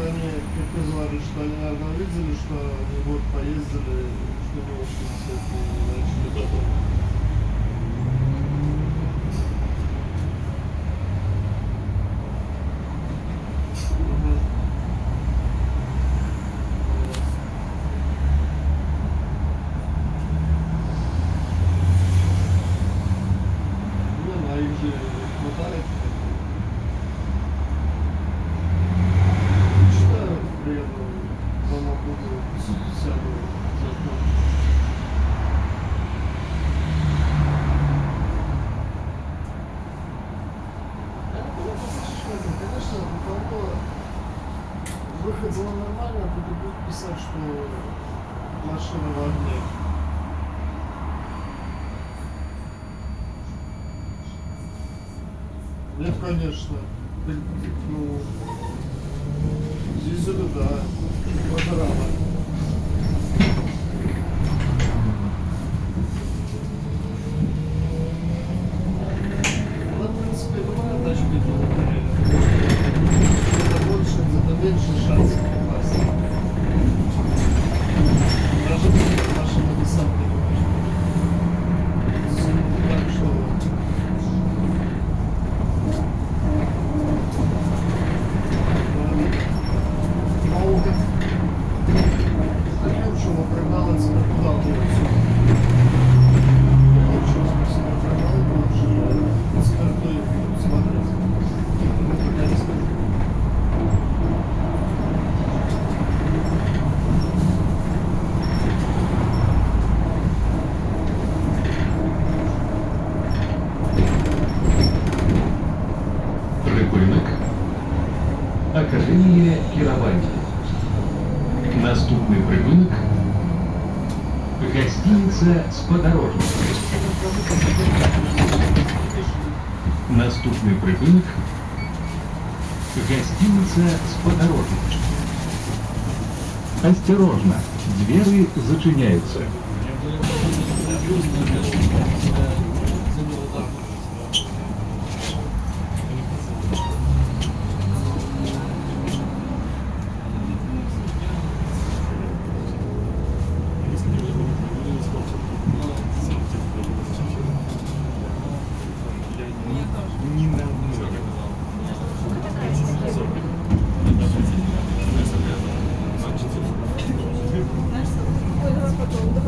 они, как ты говоришь, что они, наверное, увидели, что они вот поездили, что не очень все это и начали потом. Ну, а их же хватает. Читаю, приеду, дома буду, сяду за окном. Конечно, у кого выход был нормально, то ты будешь писать, что машина в огне. Нет, конечно. Ну, здесь это да, панорама. Ну, в принципе, бывает, даже где-то где-то больше, где-то меньше шансов попасть. Даже если машина не сам понимаешь. Так что... Волга. А Юрчева прогнала тебя куда лучше? Юрчева себя прогнала лучше. Экспертую смотреть. Ну, пока не скажу. Припинок. Академія Кіраванді. Наступний припинок. Гостиниця «Сподорожник». Наступний припинок. Гостиница «Сподорожник». Осторожно, двери зачиняются. Потом, да,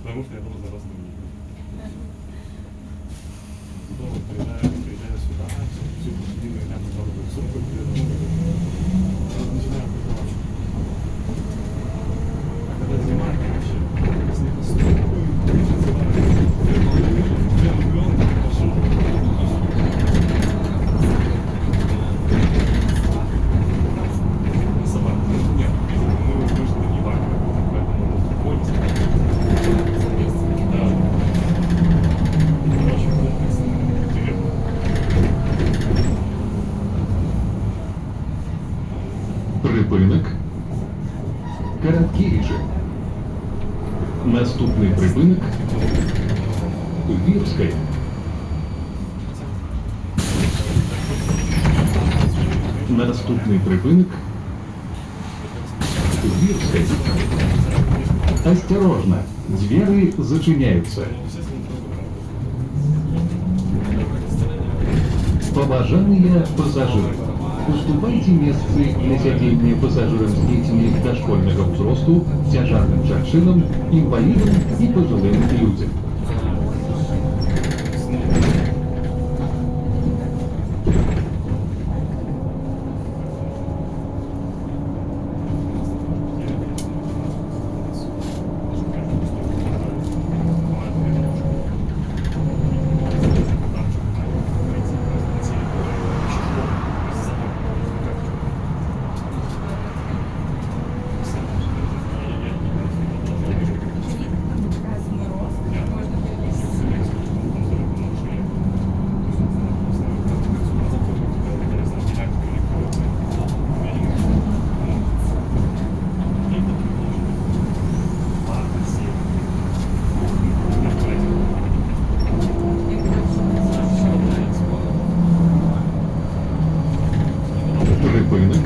Потому что я буду за вас думать. Потом приезжаю сюда, всю длинную ляму складываю в сумку, начинаю продавать. А когда зима, короче, снег наступает, собака. Нет, мы вышли не варили, поэтому ходим. Да. Очень комплексно. Интересно. Припинок. Короткевичі. Наступний припинок. Вірська. Наступний припинок. Вірська. Осторожно, двери зачиняются. Побажания пассажиров. Уступайте месцы для сидения пассажирам с детьми дошкольного взросту, тяжелым женщинам, инвалидам и пожилым людям. Припинок.